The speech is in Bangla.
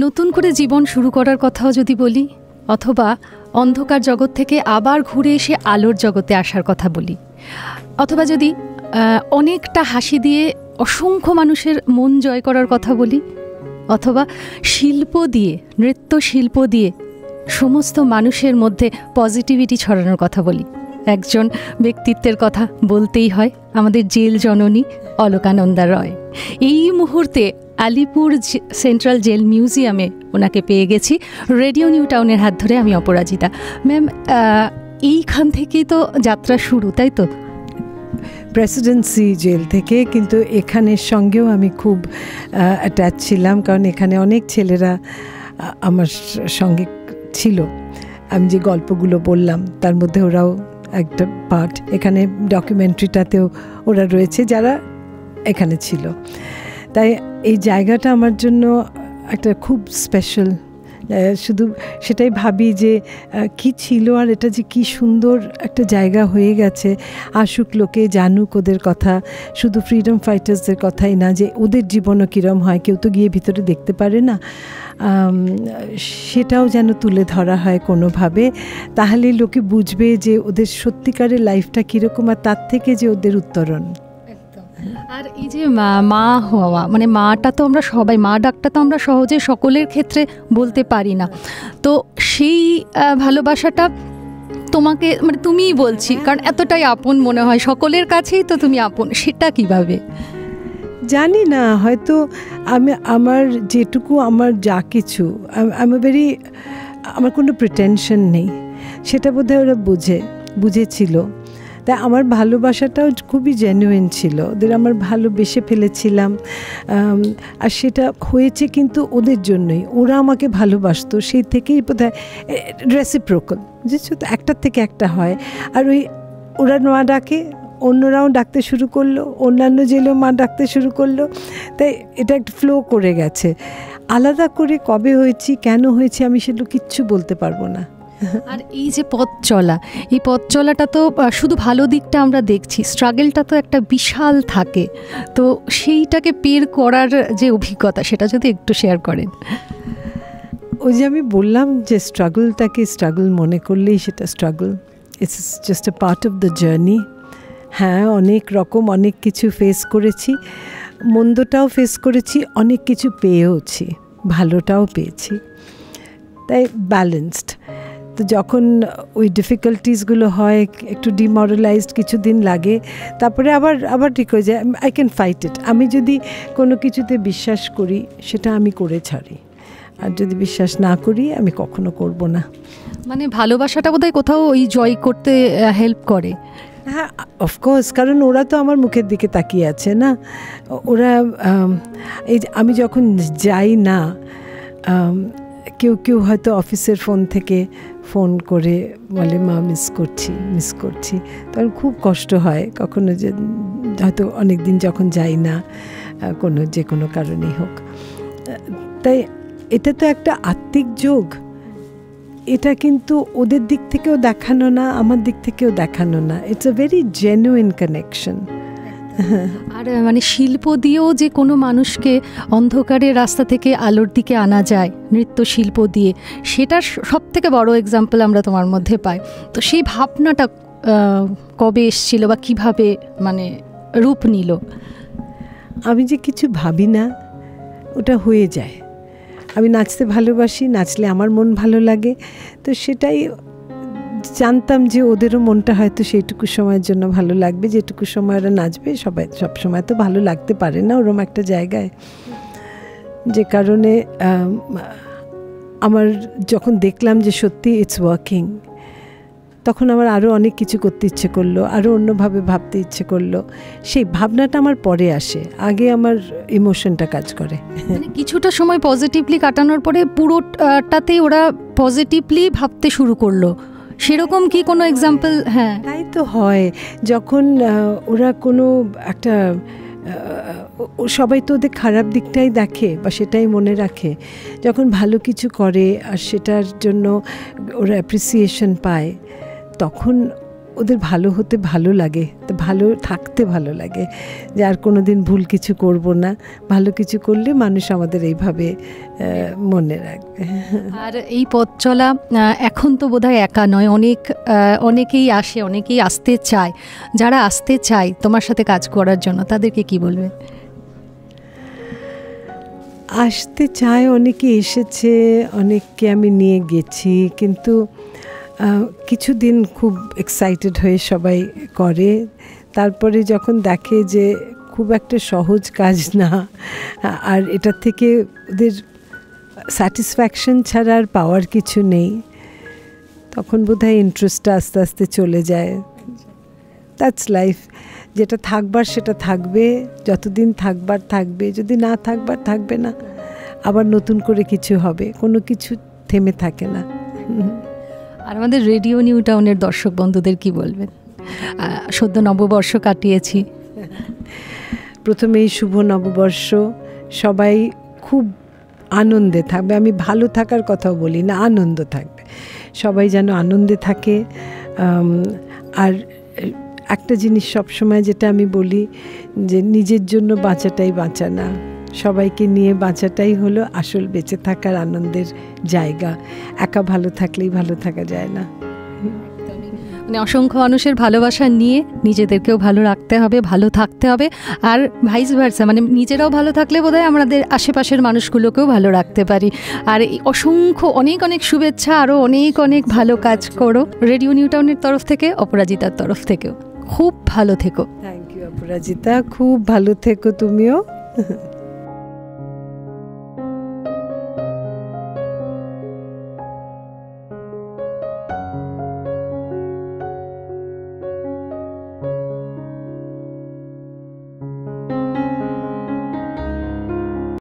নতুন করে জীবন শুরু করার কথাও যদি বলি, অথবা অন্ধকার জগৎ থেকে আবার ঘুরে এসে আলোর জগতে আসার কথা বলি, অথবা যদি অনেকটা হাসি দিয়ে অসংখ্য মানুষের মন জয় করার কথা বলি, অথবা শিল্প দিয়ে, নৃত্য শিল্প দিয়ে সমস্ত মানুষের মধ্যে পজিটিভিটি ছড়ানোর কথা বলি, একজন ব্যক্তিত্বের কথা বলতেই হয়, আমাদের জেল জননী অলকানন্দা রয়। এই মুহূর্তে আলিপুর সেন্ট্রাল জেল মিউজিয়ামে ওনাকে পেয়ে গেছি। রেডিও নিউ টাউনের হাত ধরে আমি অপরাজিতা। ম্যাম, এইখান থেকেই তো যাত্রা শুরু, তাই তো? প্রেসিডেন্সি জেল থেকে, কিন্তু এখানের সঙ্গেও আমি খুব অ্যাটাচ ছিলাম, কারণ এখানে অনেক ছেলেরা আমার সঙ্গে ছিল। আমি যে গল্পগুলো বললাম তার মধ্যে ওরাও একটা পার্ট, এখানে ডকুমেন্টারিটাতেও ওরা রয়েছে যারা এখানে ছিল। তাই এই জায়গাটা আমার জন্য একটা খুব স্পেশাল। শুধু সেটাই ভাবি যে কি ছিল, আর এটা যে কি সুন্দর একটা জায়গা হয়ে গেছে। আসুক লোকে, জানুক ওদের কথা, শুধু ফ্রিডম ফাইটার্সদের কথাই না, যে ওদের জীবনও কীরম হয়, কেউ তো গিয়ে ভিতরে দেখতে পারে না, সেটাও যেন তুলে ধরা হয় কোনোভাবে। তাহলে লোকে বুঝবে যে ওদের সত্যিকারের লাইফটা কীরকম, আর তার থেকে যে ওদের উত্তরণ। আর এই যে মা হওয়া, মানে মাটা তো আমরা সবাই, মা ডাকটা তো আমরা সহজে সকলের ক্ষেত্রে বলতে পারি না, তো সেই ভালোবাসাটা তোমাকে, মানে তুমিই বলছি, কারণ এতটাই আপন মনে হয় সকলের কাছেই, তো তুমি আপন, সেটা কিভাবে? জানি না, হয়তো আমার যেটুকু, আমার যা কিছু, আমার কোনো প্রিটেনশন নেই, সেটা বোধহয় ওরা বুঝেছিল। তাই আমার ভালোবাসাটাও খুবই জেনুইন ছিল, ওদের আমার ভালোবেসে ফেলেছিলাম, আর সেটা হয়েছে কিন্তু ওদের জন্যই। ওরা আমাকে ভালোবাসতো, সেই থেকেই বোধহয় রেসিপ্রোকাল, বুঝেছো তো, একটার থেকে একটা হয়। আর ওই ওরা মা ডাকে, অন্যরাও ডাকতে শুরু করলো, অন্যান্য জেলেও মা ডাকতে শুরু করলো, তাই এটা একটা ফ্লো করে গেছে। আলাদা করে কবে হয়েছি, কেন হয়েছি, আমি সেগুলো কিচ্ছু বলতে পারবো না। আর এই যে পথ চলা, এই পথ চলাটা তো শুধু ভালো দিকটা আমরা দেখছি, স্ট্রাগলটা তো একটা বিশাল থাকে, তো সেইটাকে পের করার যে অভিজ্ঞতা, সেটা যদি একটু শেয়ার করেন। ওই যে আমি বললাম যে স্ট্রাগলটাকে স্ট্রাগল মনে করলেই সেটা struggle, it's just a part of the journey. হ্যাঁ, অনেক রকম অনেক কিছু ফেস করেছি, মন্দটাও ফেস করেছি, অনেক কিছু পেয়েওছি, ভালোটাও পেয়েছি, তাই ব্যালেন্সড। তো যখন ওই ডিফিকাল্টিসগুলো হয়, একটু ডিমোরালাইজড কিছুদিন লাগে, তারপরে আবার ঠিক হয়ে যায়। আই ক্যান ফাইট ইট। আমি যদি কোনো কিছুতে বিশ্বাস করি, সেটা আমি করে ছাড়ি, আর যদি বিশ্বাস না করি, আমি কখনো করব না। মানে ভালোবাসাটা বোধহয় কোথাও ওই জয় করতে হেল্প করে। হ্যাঁ, অফকোর্স, কারণ ওরা তো আমার মুখের দিকে তাকিয়ে আছে না। ওরা এই আমি যখন যাই না, কেউ হয়তো অফিসের ফোন থেকে ফোন করে বলে মা মিস করছি, তখন খুব কষ্ট হয়। কখনো যে হয়তো অনেক দিন যখন যাই না, যে কোনো কারণেই হোক, তাই এটা তো একটা আত্মিক যোগ। এটা কিন্তু ওদের দিক থেকেও দেখানো না, আমার দিক থেকেও দেখানো না, it's a very genuine connection. আর মানে শিল্প দিয়েও যে কোনো মানুষকে অন্ধকারের রাস্তা থেকে আলোর দিকে আনা যায়, নৃত্য শিল্প দিয়ে, সেটার সবথেকে বড় এক্সাম্পল আমরা তোমার মধ্যে পাই। তো সেই ভাবনাটা কবে এসেছিল বা কিভাবে মানে রূপ নিল? আমি যে কিছু ভাবি না, ওটা হয়ে যায়। আমি নাচতে ভালোবাসি, নাচলে আমার মন ভালো লাগে, তো সেটাই জানতাম যে ওদেরও মনটা হয়তো সেইটুকু সময়ের জন্য ভালো লাগবে, যেটুকু সময় ওরা নাচবে। সব সময় তো ভালো লাগতে পারে না ওরম একটা জায়গায়, যে কারণে আমার যখন দেখলাম যে সত্যি ইটস ওয়ার্কিং, তখন আমার আরও অনেক কিছু করতে ইচ্ছে করলো, আরও অন্যভাবে ভাবতে ইচ্ছে করলো। সেই ভাবনাটা আমার পরে আসে, আগে আমার ইমোশনটা কাজ করে। মানে কিছুটা সময় পজিটিভলি কাটানোর পরে পুরোটাতেই ওরা পজিটিভলি ভাবতে শুরু করলো, সেরকম কি কোনো এক্সাম্পল? হ্যাঁ, তাই তো হয়। যখন ওরা কোনো একটা, সবাই তো ওদের খারাপ দিকটাই দেখে বা সেটাই মনে রাখে। যখন ভালো কিছু করে আর সেটার জন্য ওরা অ্যাপ্রিসিয়েশন পায়, তখন ওদের ভালো হতে ভালো লাগে, তো ভালো থাকতে ভালো লাগে, যে আর কোনো দিন ভুল কিছু করব না, ভালো কিছু করলে মানুষ আমাদের এইভাবে মনে রাখবে। আর এই পথ চলা এখন তো বোধহয় একা নয়, অনেকেই আসে, অনেকেই আসতে চায়। যারা আসতে চায় তোমার সাথে কাজ করার জন্য, তাদেরকে কি বলবে? আসতে চায়, অনেকে এসেছে, অনেককে আমি নিয়ে গেছি, কিন্তু কিছুদিন খুব এক্সাইটেড হয়ে সবাই করে, তারপরে যখন দেখে যে খুব একটা সহজ কাজ না, আর এটা থেকে ওদের স্যাটিসফ্যাকশন ছাড়া আর পাওয়ার কিছু নেই, তখন বোধহয় ইন্টারেস্টটা আস্তে আস্তে চলে যায়। দ্যাটস লাইফ, যেটা থাকবার সেটা থাকবে, যতদিন থাকবার থাকবে, যদি না থাকবার থাকবে না, আবার নতুন করে কিছু হবে, কোনো কিছু থেমে থাকে না। আর আমাদের রেডিও নিউ টাউনের দর্শক বন্ধুদের কি বলবেন? সদ্য নববর্ষ কাটিয়েছি, প্রথমেই শুভ নববর্ষ, সবাই খুব আনন্দে থাকবে। আমি ভালো থাকার কথাও বলি না, আনন্দ থাকবে, সবাই যেন আনন্দে থাকে। আর একটা জিনিস সবসময় যেটা আমি বলি, যে নিজের জন্য বাঁচাটাই বাঁচা না, সবাইকে নিয়ে বাঁচাটাই হলো আসল বেঁচে থাকার আনন্দের জায়গা। একা ভালো থাকলেই ভালো থাকা যায় না। মানে অসংখ্য মানুষের ভালোবাসা নিয়ে নিজেদেরকেও ভালো রাখতে হবে, ভালো থাকতে হবে, আর ভাইস ভার্সা, মানে নিজেরাও ভালো থাকলে বোধহয় আমাদের আশেপাশের মানুষগুলোকেও ভালো রাখতে পারি। আর অসংখ্য অনেক অনেক শুভেচ্ছা, আরও অনেক অনেক ভালো কাজ করো রেডিও নিউ টাউনের তরফ থেকে, অপরাজিতার তরফ থেকেও। খুব ভালো থেকো। থ্যাংক ইউ অপরাজিতা, খুব ভালো থেকো তুমিও।